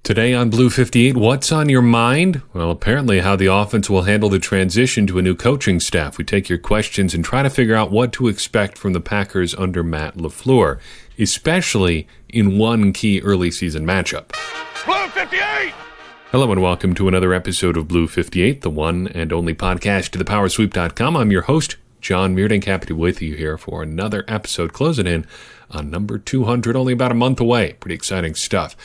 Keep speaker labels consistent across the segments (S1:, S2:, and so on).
S1: Today on Blue 58, what's on your mind? Well, apparently how the offense will handle the transition to a new coaching staff. We take your questions and try to figure out what to expect from the Packers under Matt LaFleur, especially in one key early season matchup.
S2: Blue 58!
S1: Hello and welcome to another episode of Blue 58, the one and only podcast to thepowersweep.com. I'm your host, Jon Meerdink. Happy to be with you here for another episode, closing in on number 200, only about a month away. Pretty exciting stuff.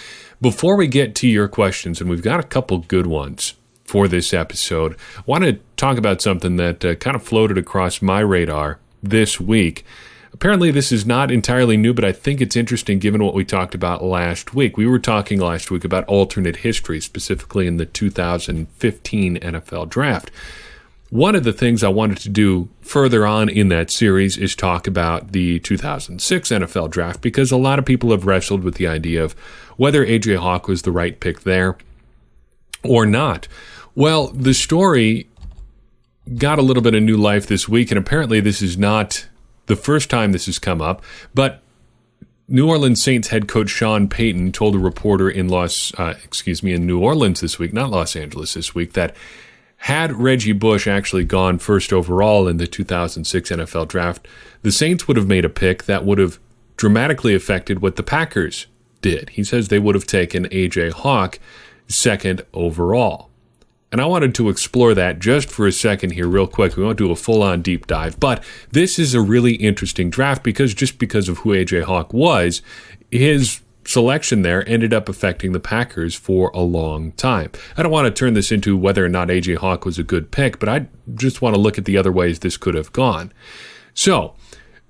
S1: Before we get to your questions, and we've got a couple good ones for this episode, I want to talk about something that kind of floated across my radar this week. Apparently, this is not entirely new, but I think it's interesting given what we talked about last week. We were talking last week about alternate history, specifically in the 2015 NFL Draft. One of the things I wanted to do further on in that series is talk about the 2006 NFL Draft, because a lot of people have wrestled with the idea of whether A.J. Hawk was the right pick there or not. Well, the story got a little bit of new life this week, and apparently this is not the first time this has come up, but New Orleans Saints head coach Sean Payton told a reporter in New Orleans this week, not Los Angeles this week, that had Reggie Bush actually gone first overall in the 2006 NFL Draft, the Saints would have made a pick that would have dramatically affected what the Packers did. He says they would have taken A.J. Hawk second overall. And I wanted to explore that just for a second here real quick. We won't do a full-on deep dive, but this is a really interesting draft because of who A.J. Hawk was, his selection there ended up affecting the Packers for a long time. I don't want to turn this into whether or not A.J. Hawk was a good pick, but I just want to look at the other ways this could have gone. So,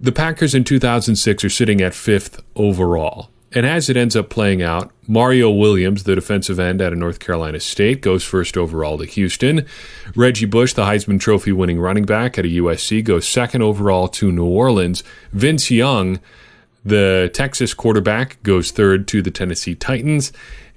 S1: the Packers in 2006 are sitting at fifth overall. And as it ends up playing out, Mario Williams, the defensive end out of North Carolina State, goes first overall to Houston. Reggie Bush, the Heisman Trophy winning running back out of USC, goes second overall to New Orleans. Vince Young, the Texas quarterback, goes third to the Tennessee Titans.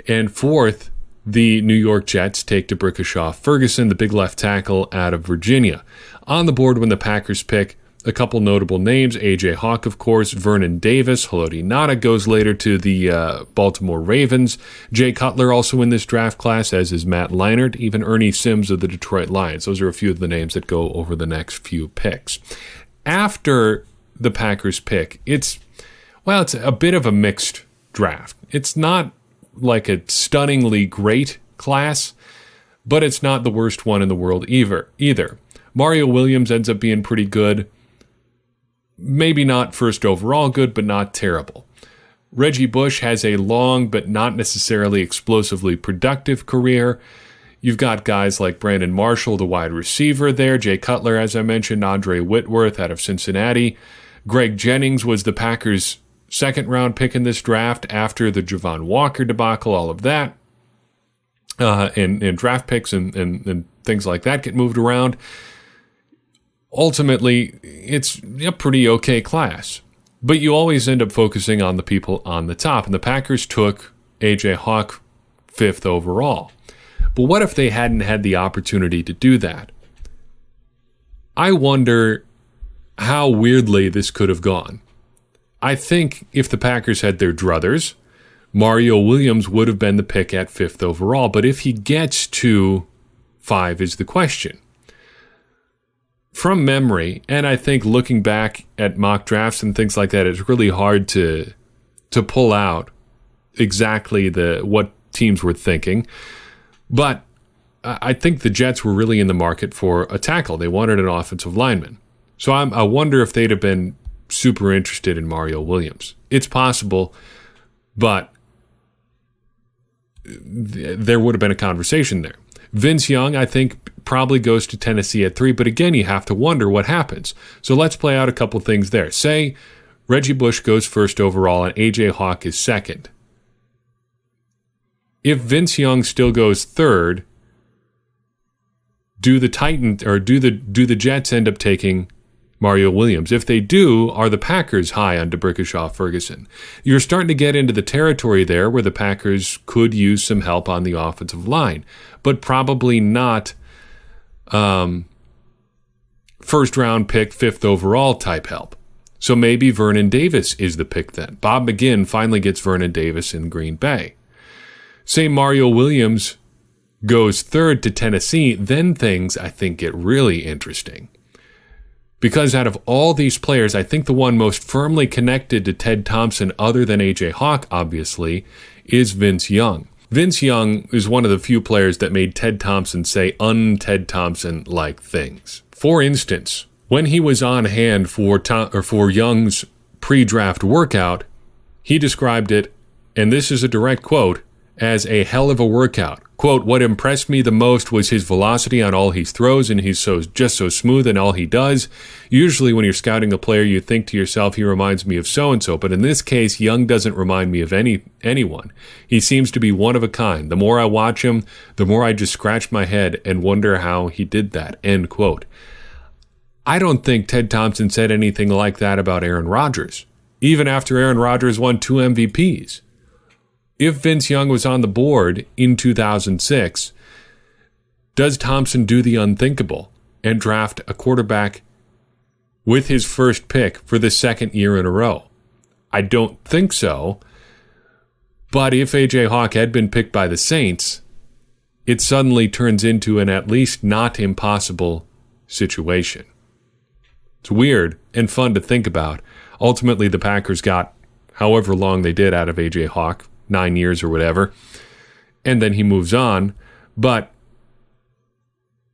S1: And fourth, the New York Jets take to Rashod Ferguson, the big left tackle out of Virginia. On the board when the Packers pick, a couple notable names, A.J. Hawk, of course, Vernon Davis, Haloti Ngata goes later to the Baltimore Ravens. Jay Cutler also in this draft class, as is Matt Leinart, even Ernie Sims of the Detroit Lions. Those are a few of the names that go over the next few picks. After the Packers pick, it's a bit of a mixed draft. It's not like a stunningly great class, but it's not the worst one in the world either. Mario Williams ends up being pretty good. Maybe not first overall good, but not terrible. Reggie Bush has a long but not necessarily explosively productive career. You've got guys like Brandon Marshall, the wide receiver there, Jay Cutler, as I mentioned, Andre Whitworth out of Cincinnati. Greg Jennings was the Packers' second-round pick in this draft after the Javon Walker debacle, all of that. And draft picks and things like that get moved around. Ultimately, it's a pretty okay class. But you always end up focusing on the people on the top. And the Packers took A.J. Hawk fifth overall. But what if they hadn't had the opportunity to do that? I wonder how weirdly this could have gone. I think if the Packers had their druthers, Mario Williams would have been the pick at fifth overall. But if he gets to 5 is the question. From memory, and I think looking back at mock drafts and things like that, it's really hard to pull out exactly what teams were thinking. But I think the Jets were really in the market for a tackle. They wanted an offensive lineman. So I wonder if they'd have been super interested in Mario Williams. It's possible, but there would have been a conversation there. Vince Young, I think, probably goes to Tennessee at 3, but again, you have to wonder what happens. So let's play out a couple things there. Say Reggie Bush goes first overall and A.J. Hawk is second. If Vince Young still goes third, do the Jets end up taking Mario Williams? If they do, are the Packers high on Rashod Ferguson? You're starting to get into the territory there where the Packers could use some help on the offensive line, but probably not first round pick, fifth overall type help. So maybe Vernon Davis is the pick then. Bob McGinn finally gets Vernon Davis in Green Bay. Say Mario Williams goes third to Tennessee, then things, I think, get really interesting. Because out of all these players, I think the one most firmly connected to Ted Thompson, other than A.J. Hawk, obviously, is Vince Young. Vince Young is one of the few players that made Ted Thompson say un-Ted Thompson-like things. For instance, when he was on hand for Young's pre-draft workout, he described it, and this is a direct quote, as a hell of a workout. Quote, what impressed me the most was his velocity on all he throws, and he's just so smooth in all he does. Usually when you're scouting a player, you think to yourself, he reminds me of so-and-so, but in this case, Young doesn't remind me of anyone. He seems to be one of a kind. The more I watch him, the more I just scratch my head and wonder how he did that, end quote. I don't think Ted Thompson said anything like that about Aaron Rodgers, even after Aaron Rodgers won 2 MVPs. If Vince Young was on the board in 2006, does Thompson do the unthinkable and draft a quarterback with his first pick for the second year in a row? I don't think so. But if A.J. Hawk had been picked by the Saints, it suddenly turns into an at least not impossible situation. It's weird and fun to think about. Ultimately, the Packers got however long they did out of A.J. Hawk, 9 years or whatever, and then he moves on. But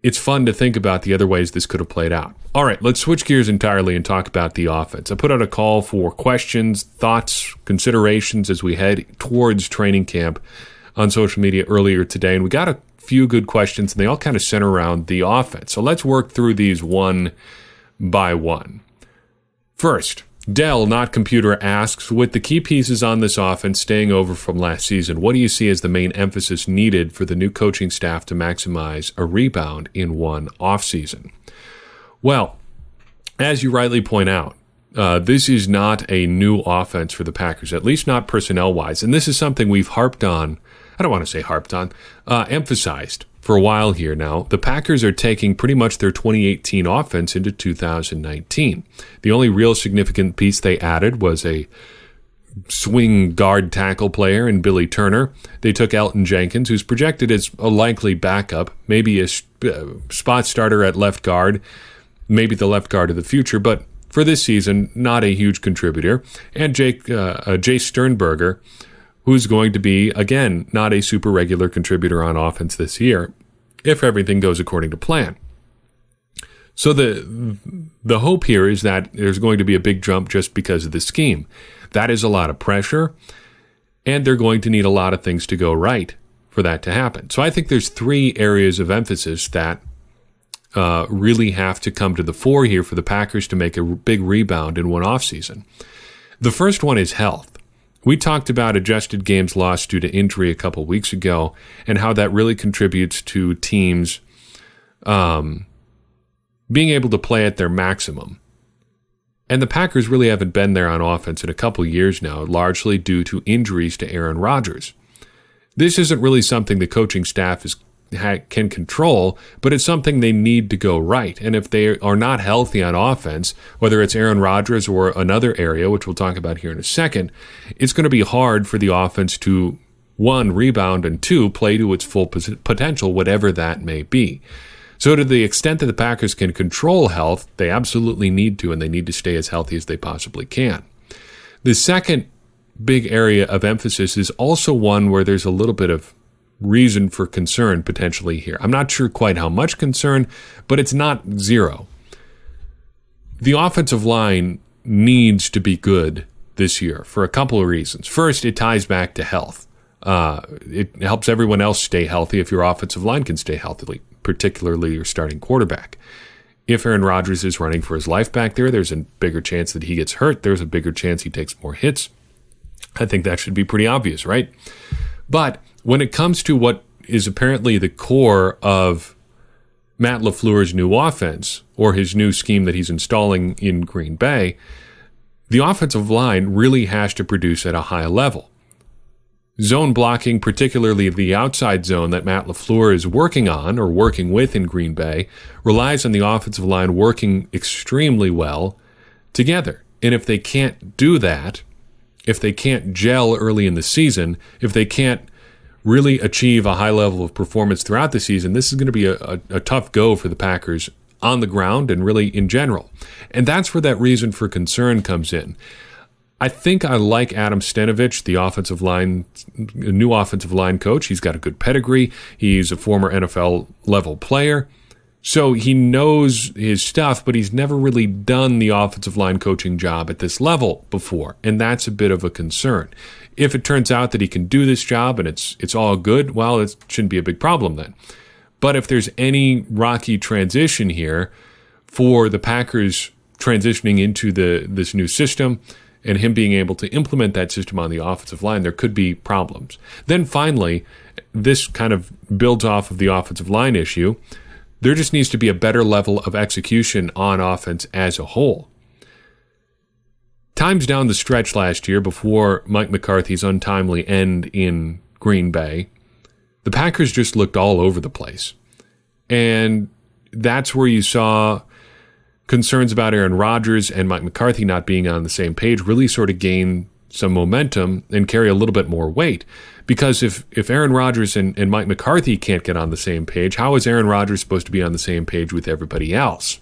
S1: it's fun to think about the other ways this could have played out. All right, let's switch gears entirely and talk about the offense. I put out a call for questions, thoughts, considerations as we head towards training camp on social media earlier today, and we got a few good questions, and they all kind of center around the offense. So let's work through these one by one. First, Dell, not computer, asks, with the key pieces on this offense staying over from last season, what do you see as the main emphasis needed for the new coaching staff to maximize a rebound in one offseason? Well, as you rightly point out, this is not a new offense for the Packers, at least not personnel-wise, and this is something we've emphasized for a while here now. The Packers are taking pretty much their 2018 offense into 2019. The only real significant piece they added was a swing guard tackle player in Billy Turner. They took Elton Jenkins, who's projected as a likely backup, maybe a spot starter at left guard, maybe the left guard of the future, but for this season, not a huge contributor. And Jay Sternberger, who's going to be, again, not a super regular contributor on offense this year, if everything goes according to plan. So the hope here is that there's going to be a big jump just because of the scheme. That is a lot of pressure, and they're going to need a lot of things to go right for that to happen. So I think there's 3 areas of emphasis that really have to come to the fore here for the Packers to make a big rebound in one offseason. The first one is health. We talked about adjusted games lost due to injury a couple weeks ago and how that really contributes to teams being able to play at their maximum. And the Packers really haven't been there on offense in a couple years now, largely due to injuries to Aaron Rodgers. This isn't really something the coaching staff can control, but it's something they need to go right. And if they are not healthy on offense, whether it's Aaron Rodgers or another area, which we'll talk about here in a second, it's going to be hard for the offense to, 1, rebound, and 2, play to its full potential, whatever that may be. So to the extent that the Packers can control health, they absolutely need to, and they need to stay as healthy as they possibly can. The second big area of emphasis is also one where there's a little bit of reason for concern potentially here. I'm not sure quite how much concern, but it's not zero. The offensive line needs to be good this year for a couple of reasons. First, it ties back to health. It helps everyone else stay healthy if your offensive line can stay healthy, particularly your starting quarterback. If Aaron Rodgers is running for his life back there, there's a bigger chance that he gets hurt. There's a bigger chance he takes more hits. I think that should be pretty obvious, right? But when it comes to what is apparently the core of Matt LaFleur's new offense, or his new scheme that he's installing in Green Bay, the offensive line really has to produce at a high level. Zone blocking, particularly the outside zone that Matt LaFleur is working on or working with in Green Bay, relies on the offensive line working extremely well together. And if they can't do that, if they can't gel early in the season, if they can't really achieve a high level of performance throughout the season, this is going to be a tough go for the Packers on the ground and really in general. And that's where that reason for concern comes in. I think I like Adam Stenavich, the new offensive line coach. He's got a good pedigree. He's a former NFL level player. So he knows his stuff, but he's never really done the offensive line coaching job at this level before. And that's a bit of a concern. If it turns out that he can do this job and it's all good, well, it shouldn't be a big problem then. But if there's any rocky transition here for the Packers transitioning into this new system and him being able to implement that system on the offensive line, there could be problems. Then finally, this kind of builds off of the offensive line issue. There just needs to be a better level of execution on offense as a whole. Times down the stretch last year before Mike McCarthy's untimely end in Green Bay, the Packers just looked all over the place. And that's where you saw concerns about Aaron Rodgers and Mike McCarthy not being on the same page really sort of gain some momentum and carry a little bit more weight. Because if Aaron Rodgers and Mike McCarthy can't get on the same page, how is Aaron Rodgers supposed to be on the same page with everybody else?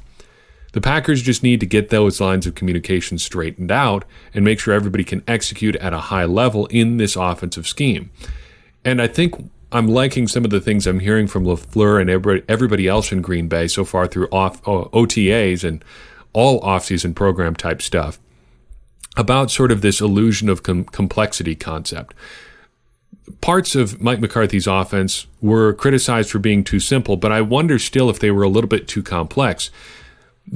S1: The Packers just need to get those lines of communication straightened out and make sure everybody can execute at a high level in this offensive scheme. And I think I'm liking some of the things I'm hearing from LaFleur and everybody else in Green Bay so far through OTAs and all offseason program type stuff about sort of this illusion of complexity concept. Parts of Mike McCarthy's offense were criticized for being too simple, but I wonder still if they were a little bit too complex,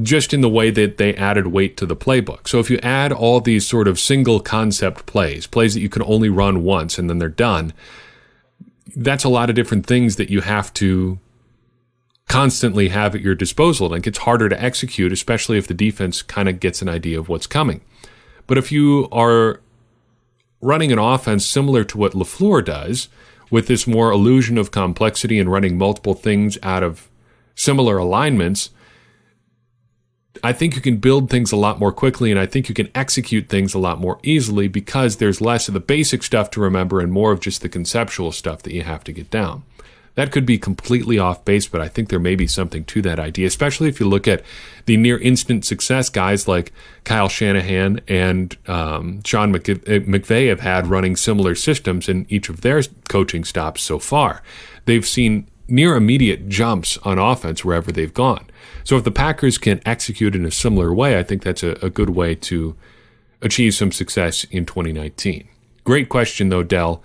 S1: just in the way that they added weight to the playbook. So if you add all these sort of single concept plays that you can only run once and then they're done, that's a lot of different things that you have to constantly have at your disposal. And it gets harder to execute, especially if the defense kind of gets an idea of what's coming. But if you are running an offense similar to what LaFleur does, with this more illusion of complexity and running multiple things out of similar alignments, I think you can build things a lot more quickly, and I think you can execute things a lot more easily because there's less of the basic stuff to remember and more of just the conceptual stuff that you have to get down. That could be completely off base, but I think there may be something to that idea, especially if you look at the near instant success guys like Kyle Shanahan and Sean McVay have had running similar systems in each of their coaching stops so far. They've seen near immediate jumps on offense wherever they've gone. So if the Packers can execute in a similar way, I think that's a good way to achieve some success in 2019. Great question, though, Dell.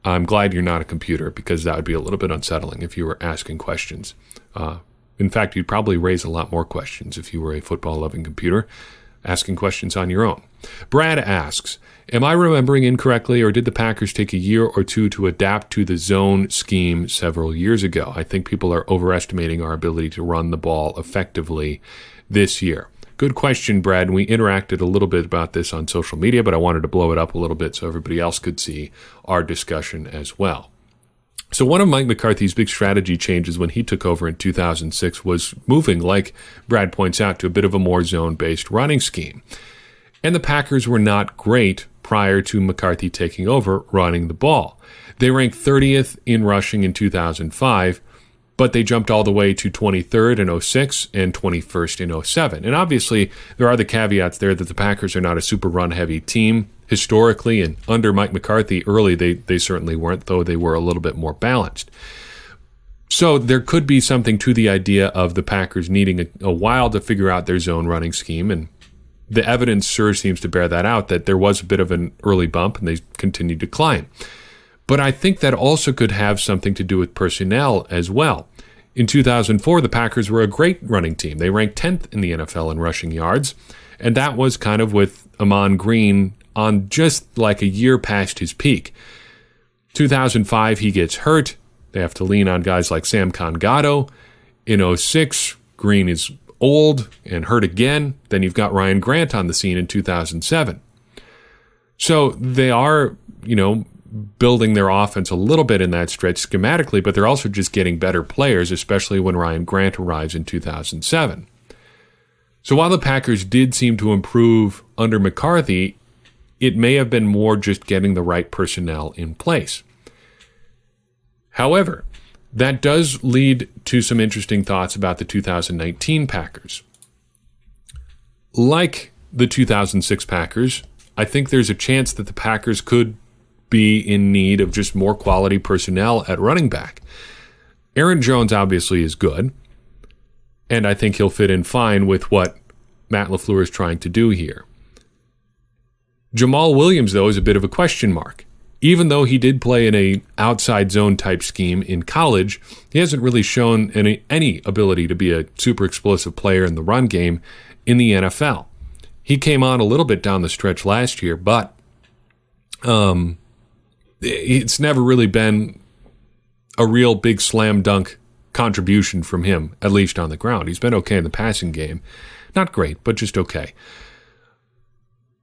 S1: I'm glad you're not a computer because that would be a little bit unsettling if you were asking questions. In fact, you'd probably raise a lot more questions if you were a football-loving computer asking questions on your own. Brad asks, am I remembering incorrectly, or did the Packers take a year or two to adapt to the zone scheme several years ago? I think people are overestimating our ability to run the ball effectively this year. Good question, Brad. We interacted a little bit about this on social media, but I wanted to blow it up a little bit so everybody else could see our discussion as well. So one of Mike McCarthy's big strategy changes when he took over in 2006 was moving, like Brad points out, to a bit of a more zone-based running scheme. And the Packers were not great prior to McCarthy taking over running the ball. They ranked 30th in rushing in 2005, but they jumped all the way to 23rd in 06 and 21st in 07. And obviously, there are the caveats there that the Packers are not a super run-heavy team historically, and under Mike McCarthy early, they certainly weren't, though they were a little bit more balanced. So there could be something to the idea of the Packers needing a while to figure out their zone running scheme, and the evidence sure seems to bear that out, that there was a bit of an early bump and they continued to climb. But I think that also could have something to do with personnel as well. In 2004, the Packers were a great running team. They ranked 10th in the NFL in rushing yards, and that was kind of with Amon Green on just like a year past his peak. 2005, he gets hurt. They have to lean on guys like Sam Congato. In 06, Green is old and hurt again. Then you've got Ryan Grant on the scene in 2007. So they are, building their offense a little bit in that stretch schematically, but they're also just getting better players, especially when Ryan Grant arrives in 2007. So while the Packers did seem to improve under McCarthy, it may have been more just getting the right personnel in place. However, that does lead to some interesting thoughts about the 2019 Packers. Like the 2006 Packers, I think there's a chance that the Packers could be in need of just more quality personnel at running back. Aaron Jones obviously is good, and I think he'll fit in fine with what Matt LaFleur is trying to do here. Jamal Williams, though, is a bit of a question mark. Even though he did play in a outside zone type scheme in college, he hasn't really shown any ability to be a super explosive player in the run game in the NFL. He came on a little bit down the stretch last year, but it's never really been a real big slam dunk contribution from him, at least on the ground. He's been okay in the passing game. Not great, but just okay.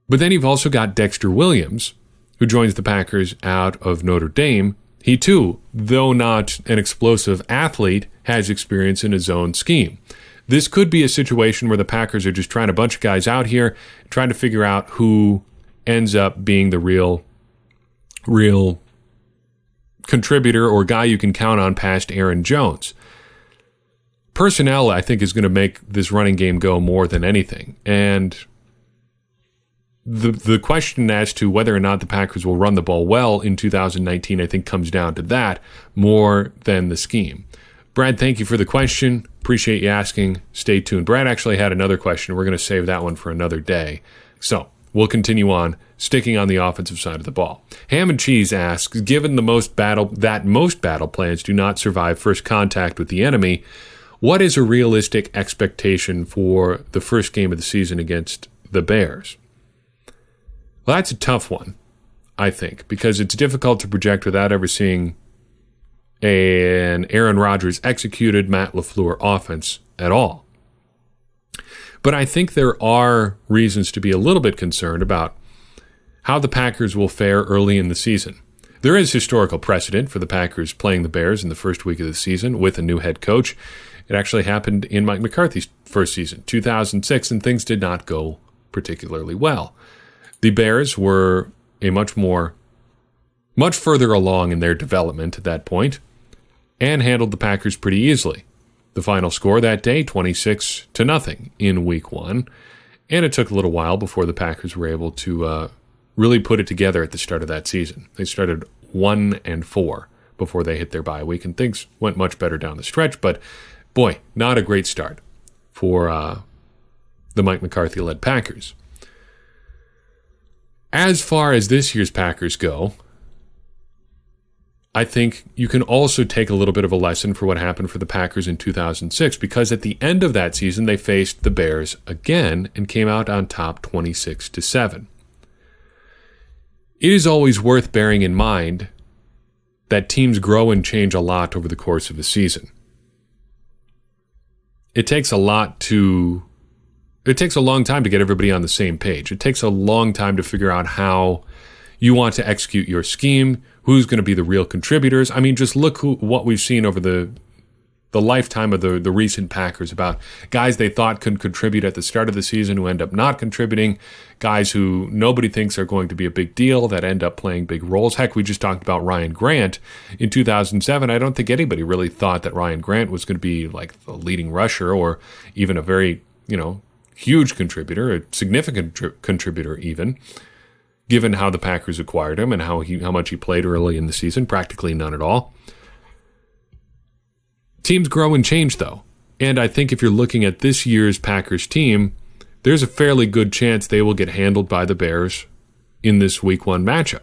S1: But then you've also got Dexter Williams, who joins the Packers out of Notre Dame. He too, though not an explosive athlete, has experience in a zone scheme. This could be a situation where the Packers are just trying a bunch of guys out here, trying to figure out who ends up being the real contributor or guy you can count on past Aaron Jones. Personnel, I think, is going to make this running game go more than anything. And the question as to whether or not the Packers will run the ball well in 2019, I think, comes down to that more than the scheme. Brad, thank you for the question. Appreciate you asking. Stay tuned. Brad actually had another question. We're going to save that one for another day. So we'll continue on, sticking on the offensive side of the ball. Ham and Cheese asks, given most battle plans do not survive first contact with the enemy, what is a realistic expectation for the first game of the season against the Bears? Well, that's a tough one, I think, because it's difficult to project without ever seeing an Aaron Rodgers executed Matt LaFleur offense at all. But I think there are reasons to be a little bit concerned about how the Packers will fare early in the season. There is historical precedent for the Packers playing the Bears in the first week of the season with a new head coach. It actually happened in Mike McCarthy's first season, 2006, and things did not go particularly well. The Bears were much further along in their development at that point and handled the Packers pretty easily. The final score that day, 26-0 in week one, and it took a little while before the Packers were able to really put it together at the start of that season. They started 1-4 before they hit their bye week, and things went much better down the stretch, but boy, not a great start for the Mike McCarthy-led Packers. As far as this year's Packers go, I think you can also take a little bit of a lesson for what happened for the Packers in 2006, because at the end of that season, they faced the Bears again and came out on top 26-7. It is always worth bearing in mind that teams grow and change a lot over the course of a season. It takes a long time to get everybody on the same page. It takes a long time to figure out how you want to execute your scheme, who's going to be the real contributors. I mean, just look what we've seen over the lifetime of the recent Packers about guys they thought could contribute at the start of the season who end up not contributing, guys who nobody thinks are going to be a big deal that end up playing big roles. Heck, we just talked about Ryan Grant in 2007. I don't think anybody really thought that Ryan Grant was going to be like the leading rusher or even a very, huge contributor, a significant contributor even, given how the Packers acquired him and how much he played early in the season, practically none at all. Teams grow and change, though. And I think if you're looking at this year's Packers team, there's a fairly good chance they will get handled by the Bears in this Week 1 matchup,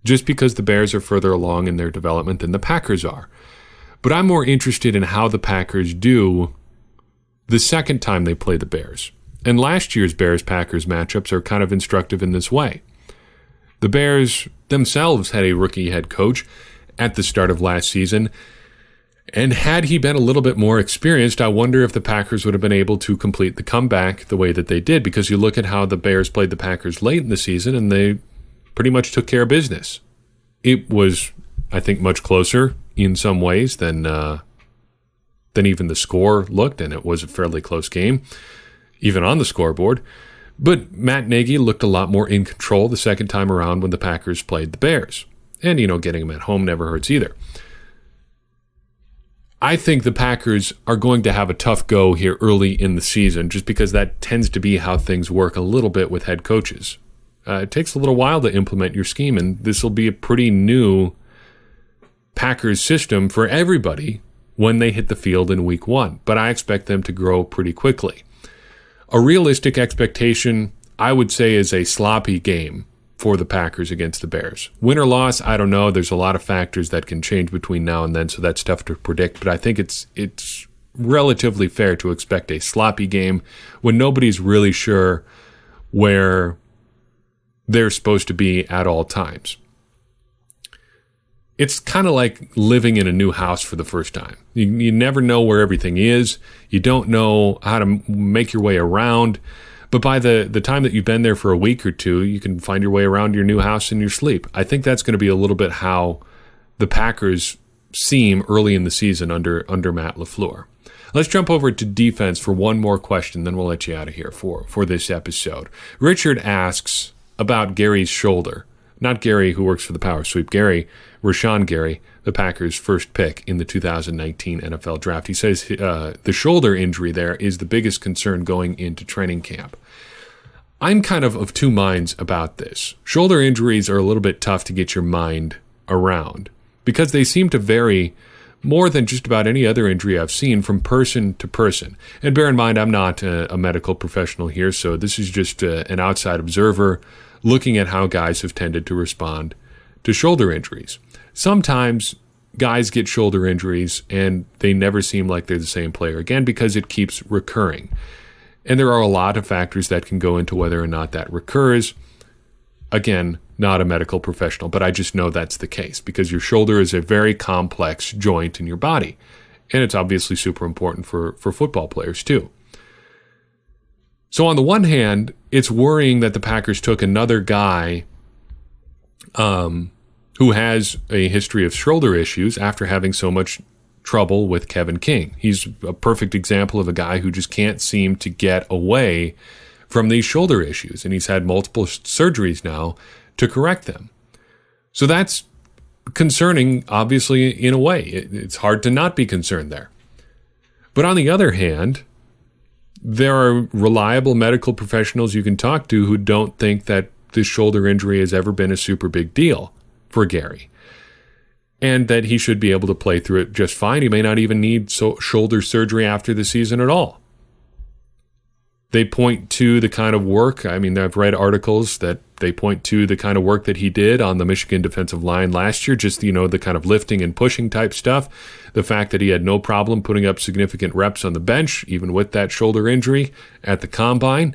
S1: just because the Bears are further along in their development than the Packers are. But I'm more interested in how the Packers do the second time they play the Bears. And last year's Bears-Packers matchups are kind of instructive in this way. The Bears themselves had a rookie head coach at the start of last season, and had he been a little bit more experienced, I wonder if the Packers would have been able to complete the comeback the way that they did, because you look at how the Bears played the Packers late in the season, and they pretty much took care of business. It was, I think, much closer in some ways than even the score looked, and it was a fairly close game, even on the scoreboard. But Matt Nagy looked a lot more in control the second time around when the Packers played the Bears. And, getting him at home never hurts either. I think the Packers are going to have a tough go here early in the season just because that tends to be how things work a little bit with head coaches. It takes a little while to implement your scheme, and this will be a pretty new Packers system for everybody when they hit the field in week 1. But I expect them to grow pretty quickly. A realistic expectation, I would say, is a sloppy game for the Packers against the Bears. Win or loss, I don't know. There's a lot of factors that can change between now and then, so that's tough to predict. But I think it's relatively fair to expect a sloppy game when nobody's really sure where they're supposed to be at all times. It's kind of like living in a new house for the first time. You never know where everything is. You don't know how to make your way around. But by the time that you've been there for a week or two, you can find your way around your new house in your sleep. I think that's going to be a little bit how the Packers seem early in the season under Matt LaFleur. Let's jump over to defense for one more question, then we'll let you out of here for this episode. Richard asks about Gary's shoulder. Not Gary, who works for the Power Sweep. Rashod Gary, the Packers' first pick in the 2019 NFL Draft. He says the shoulder injury there is the biggest concern going into training camp. I'm kind of two minds about this. Shoulder injuries are a little bit tough to get your mind around because they seem to vary more than just about any other injury I've seen from person to person. And bear in mind, I'm not a medical professional here, so this is just an outside observer looking at how guys have tended to respond to shoulder injuries. Sometimes guys get shoulder injuries and they never seem like they're the same player again because it keeps recurring. And there are a lot of factors that can go into whether or not that recurs. Again, not a medical professional, but I just know that's the case because your shoulder is a very complex joint in your body. And it's obviously super important for football players too. So on the one hand, it's worrying that the Packers took another guy who has a history of shoulder issues after having so much trouble with Kevin King. He's a perfect example of a guy who just can't seem to get away from these shoulder issues, and he's had multiple surgeries now to correct them. So that's concerning, obviously, in a way. It's hard to not be concerned there. But on the other hand, there are reliable medical professionals you can talk to who don't think that this shoulder injury has ever been a super big deal for Gary, and that he should be able to play through it just fine. He may not even need shoulder surgery after the season at all. They point to the kind of work, I've read articles that they point to the kind of work that he did on the Michigan defensive line last year, just, the kind of lifting and pushing type stuff. The fact that he had no problem putting up significant reps on the bench, even with that shoulder injury at the combine.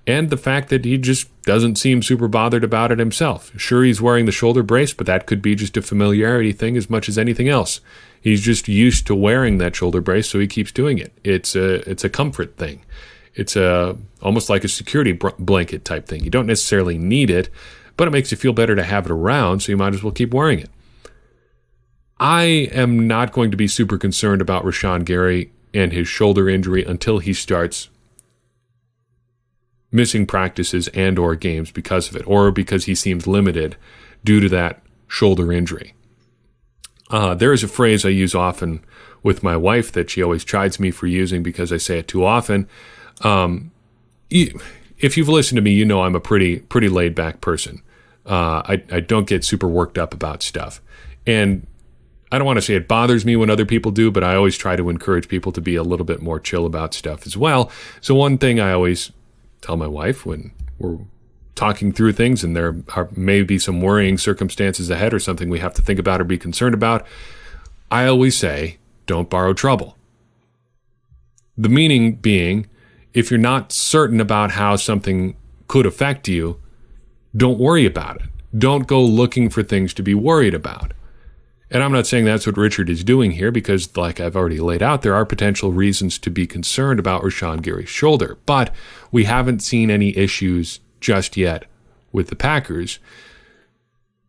S1: And the fact that he just doesn't seem super bothered about it himself. Sure, he's wearing the shoulder brace, but that could be just a familiarity thing as much as anything else. He's just used to wearing that shoulder brace, so he keeps doing it. It's a comfort thing. It's almost like a security blanket type thing. You don't necessarily need it, but it makes you feel better to have it around, so you might as well keep wearing it. I am not going to be super concerned about Rashod Gary and his shoulder injury until he starts missing practices and or games because of it, or because he seems limited due to that shoulder injury. There is a phrase I use often with my wife that she always chides me for using because I say it too often. If you've listened to me, you know I'm a pretty laid back person. I don't get super worked up about stuff. And I don't want to say it bothers me when other people do, but I always try to encourage people to be a little bit more chill about stuff as well. So one thing I always tell my wife when we're talking through things and there may be some worrying circumstances ahead or something we have to think about or be concerned about, I always say, don't borrow trouble. The meaning being, if you're not certain about how something could affect you, don't worry about it. Don't go looking for things to be worried about. And I'm not saying that's what Richard is doing here because, like I've already laid out, there are potential reasons to be concerned about Rashod Gary's shoulder. But we haven't seen any issues just yet with the Packers.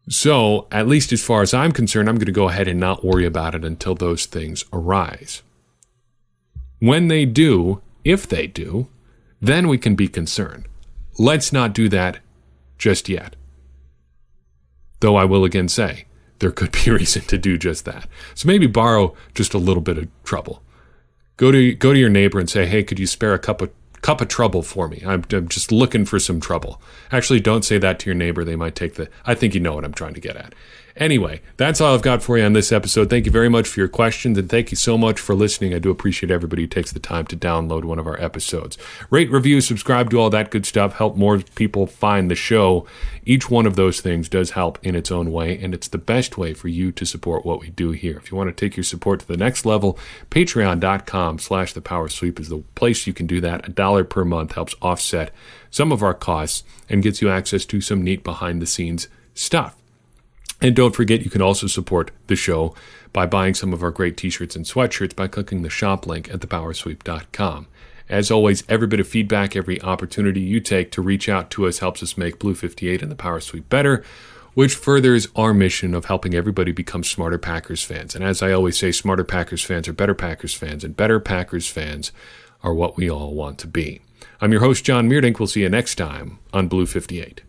S1: So, at least as far as I'm concerned, I'm going to go ahead and not worry about it until those things arise. When they do, if they do, then we can be concerned. Let's not do that just yet. Though I will again say, there could be a reason to do just that. So maybe borrow just a little bit of trouble. Go to your neighbor and say, hey, could you spare a cup of trouble for me? I'm just looking for some trouble. Actually, don't say that to your neighbor. They might take I think you know what I'm trying to get at. Anyway, that's all I've got for you on this episode. Thank you very much for your questions, and thank you so much for listening. I do appreciate everybody who takes the time to download one of our episodes. Rate, review, subscribe, do all that good stuff. Help more people find the show. Each one of those things does help in its own way, and it's the best way for you to support what we do here. If you want to take your support to the next level, patreon.com/thepowersweep is the place you can do that. $1 per month helps offset some of our costs and gets you access to some neat behind-the-scenes stuff. And don't forget, you can also support the show by buying some of our great t-shirts and sweatshirts by clicking the shop link at thepowersweep.com. As always, every bit of feedback, every opportunity you take to reach out to us helps us make Blue 58 and the Power Sweep better, which furthers our mission of helping everybody become smarter Packers fans. And as I always say, smarter Packers fans are better Packers fans, and better Packers fans are what we all want to be. I'm your host, Jon Meerdink. We'll see you next time on Blue 58.